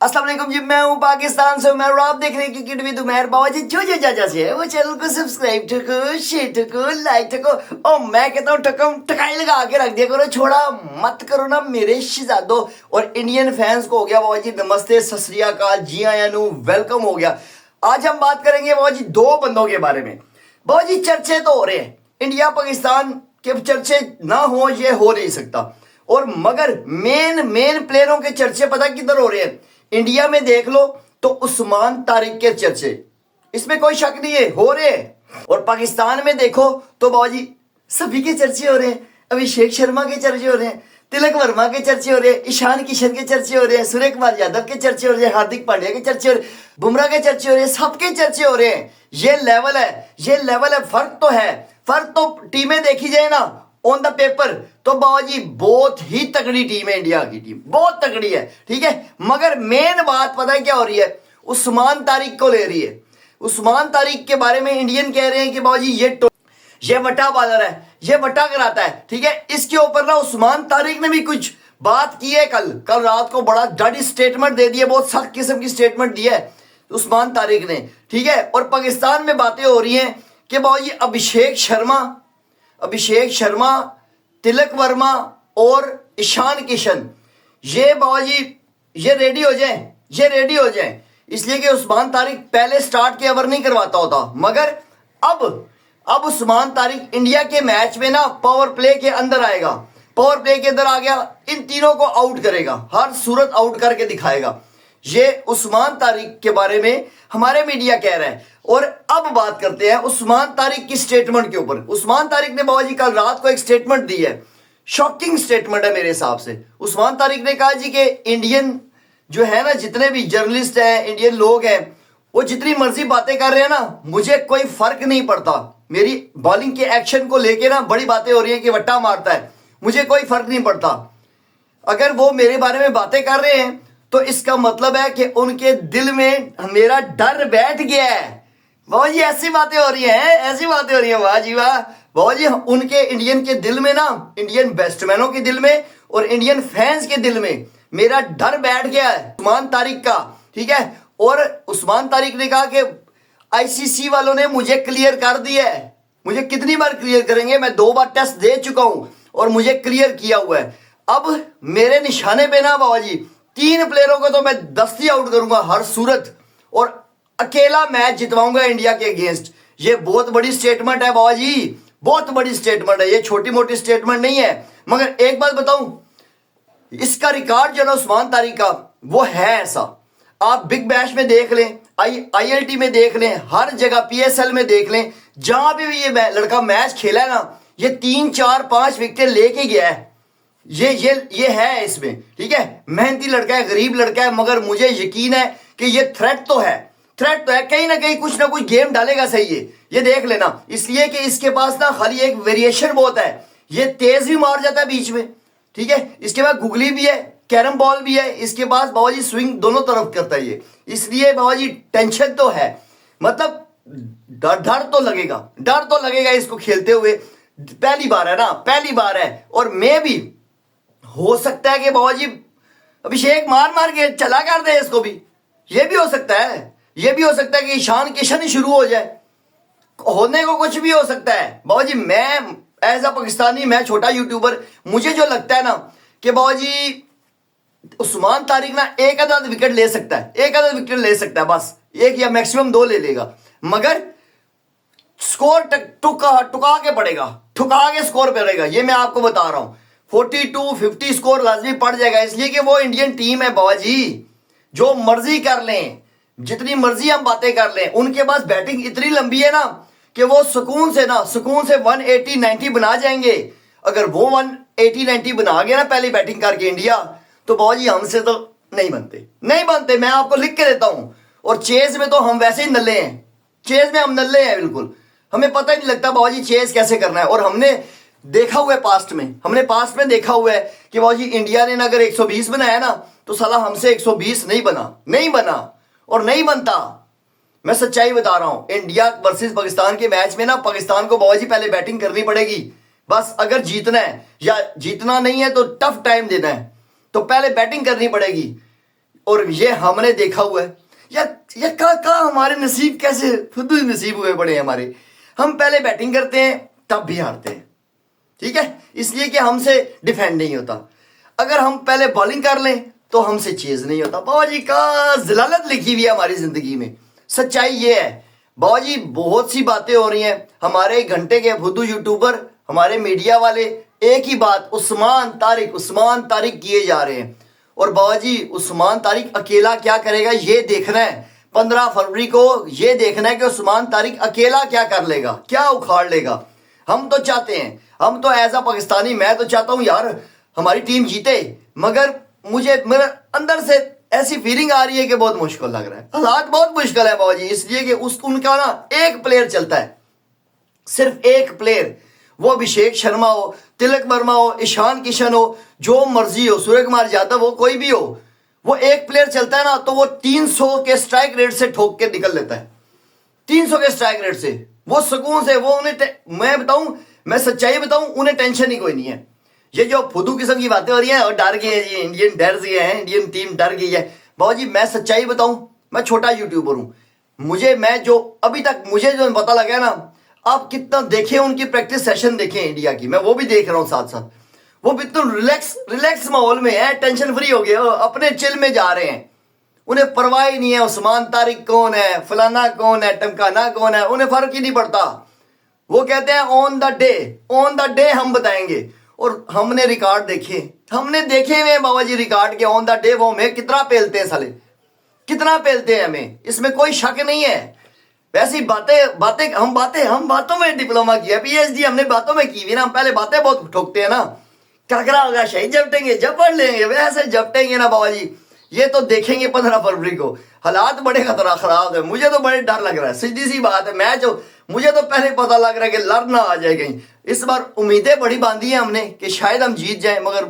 अस्सलाम वालेकुम जी, मैं हूँ पाकिस्तान से। मैं आप देख रहे हैं क्रिकेट विद उमर बाबा जी। जो चाचा से है वो चैनल को सब्सक्राइब ठको, शेयर ठको, लाइक ठको और मैं कहता हूँ ठकम ठकाई लगा के रख दिया करो, छोड़ा मत करो ना मेरे शहजादों। और इंडियन फैंस को हो गया बाबा जी नमस्ते, सत श्री अकाल, जी आयानू, वेलकम हो गया। आज हम बात करेंगे बाबा जी दो बंदों के बारे में। बाबा जी चर्चे तो हो रहे हैं, इंडिया पाकिस्तान के चर्चे ना हो ये हो नहीं सकता। और मगर मेन प्लेयरों के चर्चे पता किधर हो रहे हैं? इंडिया में देख लो तो उस्मान तारिक के चर्चे, इसमें कोई शक नहीं है, हो रहे हैं। और पाकिस्तान में देखो तो बाबूजी सभी के चर्चे हो रहे हैं। अभिषेक शर्मा के चर्चे हो रहे हैं, तिलक वर्मा के चर्चे हो रहे हैं, ईशान किशन के चर्चे हो रहे हैं, सूर्य कुमार यादव के चर्चे हो रहे हैं, हार्दिक पांड्या के चर्चे हो रहे हैं, बुमराह के चर्चे हो रहे हैं, सबके चर्चे हो रहे हैं। ये लेवल है। फर्क तो है, फर्क तो टीमें देखी जाए ना ऑन द पेपर तो बाबाजी बहुत ही तगड़ी टीम है, इंडिया की टीम बहुत तगड़ी है, ठीक है। मगर मेन बात पता है क्या हो रही है? उस्मान तारिक को ले रही है। उस्मान तारिक के बारे में इंडियन कह रहे हैं कि बाबाजी ये वटा बॉलर है, ये वटा कराता है, ठीक है। इसके ऊपर ना उस्मान तारिक ने भी कुछ बात की है। कल रात को बड़ा डटी स्टेटमेंट दे दिया, बहुत सख्त किस्म की स्टेटमेंट दी है उस्मान तारिक ने, ठीक है। और पाकिस्तान में बातें हो रही हैं कि बाबाजी अभिषेक शर्मा, तिलक वर्मा और ईशान किशन ये बाबाजी ये रेडी हो जाए, इसलिए कि उस्मान तारिक पहले स्टार्ट के ओवर नहीं करवाता होता। मगर अब उस्मान तारिक इंडिया के मैच में ना पावर प्ले के अंदर आएगा, पावर प्ले के अंदर आ गया, इन तीनों को आउट करेगा, हर सूरत आउट करके दिखाएगा। ये उस्मान तारिक के बारे में हमारे मीडिया कह रहा है। और अब बात करते हैं उस्मान तारिक की स्टेटमेंट के ऊपर। उस्मान तारिक ने बाबा जी कल रात को एक स्टेटमेंट दी है, शॉकिंग स्टेटमेंट है मेरे हिसाब से। उस्मान तारिक ने कहा जी कि इंडियन जो है ना, जितने भी जर्नलिस्ट हैं, इंडियन लोग हैं, वो जितनी मर्जी बातें कर रहे हैं ना, मुझे कोई फर्क नहीं पड़ता। मेरी बॉलिंग के एक्शन को लेके ना बड़ी बातें हो रही है कि वट्टा मारता है, मुझे कोई फर्क नहीं पड़ता। अगर वो मेरे बारे में बातें कर रहे हैं तो इसका मतलब है कि उनके दिल में मेरा डर बैठ गया है। बाबा जी ऐसी बातें हो रही हैं, वाह जी वाह। बाबा जी उनके इंडियन के दिल में ना, इंडियन बैट्समैनों के दिल में और इंडियन फैंस के दिल में मेरा डर बैठ गया है उस्मान तारिक का, ठीक है। और उस्मान तारिक ने कहा कि आईसीसी वालों ने मुझे क्लियर कर दिया है। मुझे कितनी बार क्लियर करेंगे? मैं 2 बार टेस्ट दे चुका हूं और मुझे क्लियर किया हुआ है। अब मेरे निशाने पे ना बाबा जी 3 प्लेयरों को तो मैं दस्ती आउट करूंगा हर सूरत, और अकेला मैच जितवाऊंगा इंडिया के अगेंस्ट। ये बहुत बड़ी स्टेटमेंट है बाबा जी, बहुत बड़ी स्टेटमेंट है, ये छोटी मोटी स्टेटमेंट नहीं है। मगर एक बात बताऊं, इसका रिकॉर्ड जो है उस्मान तारिक का वो है ऐसा। आप बिग बैश में देख लें, आईएलटी में देख लें, हर जगह पीएसएल में देख लें, जहां पे भी ये लड़का मैच खेला है ना, ये 3 4 5 विकेट लेके गया है। ये है इसमें, ठीक है। मेहनती लड़का है, गरीब लड़का है, मगर मुझे यकीन है कि ये थ्रेट तो है, कहीं ना कहीं कुछ ना कुछ गेम डालेगा, सही है, ये देख लेना। इसलिए कि इसके पास ना खाली एक वेरिएशन बहुत है, ये तेज भी मार जाता है बीच में, ठीक है। इसके बाद गुगली भी है, कैरम बॉल भी है, इसके पास बाबा जी स्विंग दोनों तरफ करता है ये। इसलिए बाबा जी टेंशन तो है, मतलब डर तो लगेगा इसको खेलते हुए। पहली बार है ना, पहली बार है। और मैं भी हो सकता है कि बाबा जी अभिषेक मार के चला कर दे इसको भी, ये भी हो सकता है। ये भी हो सकता है कि ईशान किशन ही शुरू हो जाए, होने को कुछ भी हो सकता है। बाबा जी मैं एज अ पाकिस्तानी, मैं छोटा यूट्यूबर, मुझे जो लगता है ना कि बाबा जी उस्मान तारिक ना एक आधा विकेट ले सकता है, बस एक या मैक्सिमम 2 ले लेगा। मगर स्कोर टुका के पड़ेगा, ठुका के स्कोर पड़ेगा, ये मैं आपको बता रहा हूं। 42-50 स्कोर लाजमी पड़ जाएगा, इसलिए कि वो इंडियन टीम है बाबा जी। जो मर्जी कर लें, जितनी मर्जी हम बातें कर लें, उनके पास बैटिंग इतनी लंबी है ना कि वो सुकून से 180-90 बना जाएंगे। अगर वो 180-90 बना गया ना पहली बैटिंग करके इंडिया, तो बाबा जी हमसे तो नहीं बनते, मैं आपको लिख के देता हूं। और चेज में तो हम वैसे ही नल्ले हैं, चेज में हम नल्ले हैं बिल्कुल, हमें पता ही नहीं लगता बाबा जी चेज कैसे करना है। और हमने देखा हुआ है पास्ट में देखा हुआ है कि बाबा जी इंडिया ने अगर 120 बनाया ना तो साला हमसे 120 नहीं बना और नहीं बनता। मैं सच्चाई बता रहा हूं, इंडिया वर्सेस पाकिस्तान के मैच में ना पाकिस्तान को बाबा जी पहले बैटिंग करनी पड़ेगी, बस अगर जीतना है, या जीतना नहीं है तो टफ टाइम देना है, तो पहले बैटिंग करनी पड़ेगी। और ये हमने देखा हुआ है। या का हमारे नसीब कैसे खुद ही नसीब हुए पड़े हैं हमारे। हम पहले बैटिंग करते हैं तब भी हारते हैं, ठीक है, इसलिए कि हमसे डिफेंड नहीं होता। अगर हम पहले बॉलिंग कर लें तो हमसे चेज नहीं होता। बाबा जी का जलालत लिखी हुई है हमारी जिंदगी में। सच्चाई ये है बाबा जी, बहुत सी बातें हो रही हैं। हमारे घंटे के फुद्दू यूट्यूबर, हमारे मीडिया वाले एक ही बात उस्मान तारिक किए जा रहे हैं। और बाबा जी उस्मान तारिक अकेला क्या करेगा ये देखना है। 15 फरवरी को ये देखना है कि उस्मान तारिक अकेला क्या कर लेगा, क्या उखाड़ लेगा। हम तो चाहते हैं, हम तो एज अ पाकिस्तानी मैं तो चाहता हूं यार हमारी टीम जीते, मगर मुझे मेरे अंदर से ऐसी फीलिंग आ रही है कि बहुत मुश्किल लग रहा है। हालात बहुत मुश्किल है बाबा जी, इसलिए कि उनका ना एक प्लेयर चलता है, सिर्फ एक प्लेयर, वो अभिषेक शर्मा हो, तिलक वर्मा हो, ईशान किशन हो, जो मर्जी हो, सूर्य कुमार यादव हो, कोई भी हो, वो एक प्लेयर चलता है ना तो वो 300 के स्ट्राइक रेट से ठोक के निकल लेता है। 300 के स्ट्राइक रेट से वो सुकून से, वो उन्हें मैं बताऊं, मैं सच्चाई बताऊं, उन्हें टेंशन ही कोई नहीं है। ये जो फुदू किस्म की बातें हो रही हैं और डर गए हैं, इंडियन डर गए हैं, इंडियन टीम डर गई है। बाबा जी मैं सच्चाई बताऊं, मैं छोटा यूट्यूबर हूं, मैं जो अभी तक मुझे जो पता लगा है ना, आप कितना देखें उनकी प्रैक्टिस सेशन देखें इंडिया की, मैं वो भी देख रहा हूँ साथ साथ। वो बिल्कुल रिलैक्स माहौल में है, टेंशन फ्री हो गए, अपने चिल में जा रहे हैं। उन्हें परवाह ही नहीं है उस्मान तारिक कौन है, फलाना कौन है, टमकाना कौन है, उन्हें फर्क ही नहीं पड़ता। वो कहते हैं ऑन द डे हम बताएंगे। और हमने रिकॉर्ड देखे हुए बाबा जी रिकॉर्ड के, ऑन द डे वो हमें कितना पेलते हैं साले, कितना पेलते हैं हमें, इसमें कोई शक नहीं है। वैसी हम बातों में डिप्लोमा किया, पीएचडी हमने बातों में की हुई ना, हम पहले बातें बहुत ठोकते हैं ना, क्या होगा शहीद जपटेंगे, जब पढ़ लेंगे वैसे जपटेंगे ना बाबा जी। ये तो देखेंगे 15 फरवरी को। हालात बड़े खराब है, मुझे तो बड़े डर लग रहा है, सीधी सी बात है। मुझे तो पहले पता लग रहा है कि लड़ना आ जाए कहीं। इस बार उम्मीदें बड़ी बांधी हैं हमने कि शायद हम जीत जाएं, मगर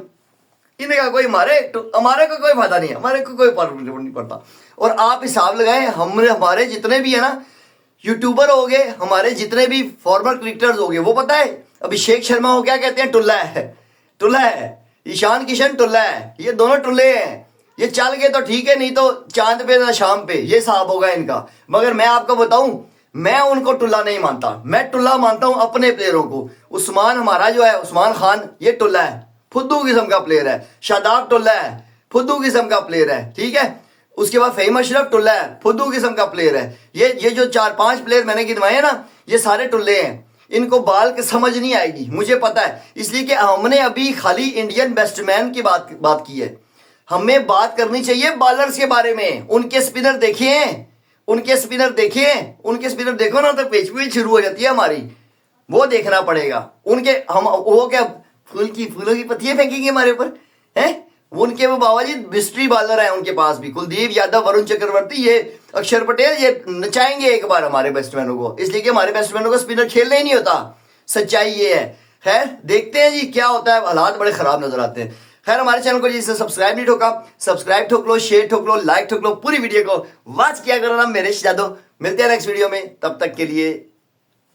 इनका कोई हमारे को कोई फायदा नहीं है, हमारे को कोई फर्क नहीं पड़ता। और आप हिसाब लगाएं, हमारे जितने भी है ना यूट्यूबर हो गए, हमारे जितने भी फॉर्मर क्रिकेटर्स हो गए, वो पता है अभिषेक शर्मा को क्या कहते हैं, टुल्ला है। ईशान किशन टुल्ला है, ये दोनों टुल्ले हैं। ये चल गए तो ठीक है, नहीं तो चांद पे ना शाम पे, ये हिसाब होगा इनका। मगर मैं आपको बताऊं, मैं उनको टुल्ला नहीं मानता, मैं टुल्ला मानता हूं अपने प्लेयरों को। उस्मान हमारा जो है, उस्मान खान, ये टुल्ला है, फुद्दू किस्म का प्लेयर है। शादाब टुल्ला है, फुद्दू किस्म का प्लेयर है, ठीक है। उसके बाद फहीम अशरफ टुल्ला है, फुद्दू किस्म का प्लेयर है। ये जो 4-5 प्लेयर मैंने गिनवाए हैं ना, ये सारे टुल्ले हैं। इनको बाल के समझ नहीं आएगी, मुझे पता है, इसलिए कि हमने अभी खाली इंडियन बैट्समैन की बात की है। हमें बात करनी चाहिए बॉलर्स के बारे में। उनके स्पिनर देखो ना तो पेचपीच शुरू हो जाती है हमारी, वो देखना पड़ेगा। वो क्या फूलों की पत्तियां फेंकेंगे हमारे ऊपर हैं? उनके वो बाबा जी मिस्ट्री बॉलर है उनके पास भी, कुलदीप यादव, वरुण चक्रवर्ती, ये अक्षर पटेल, ये नचाएंगे एक बार हमारे बैट्समैनों को, इसलिए कि हमारे बैट्समैनों को स्पिनर खेलना ही नहीं होता। सच्चाई ये है। खैर देखते हैं जी क्या होता है, हालात बड़े खराब नजर आते हैं। खैर हमारे चैनल को जिससे सब्सक्राइब नहीं ठोका, सब्सक्राइब ठोक लो, शेयर ठोक लो, लाइक ठोक लो, पूरी वीडियो को वॉच किया करो ना। मेरे यादव, मिलते हैं नेक्स्ट वीडियो में, तब तक के लिए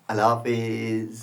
अल्लाह हाफिज।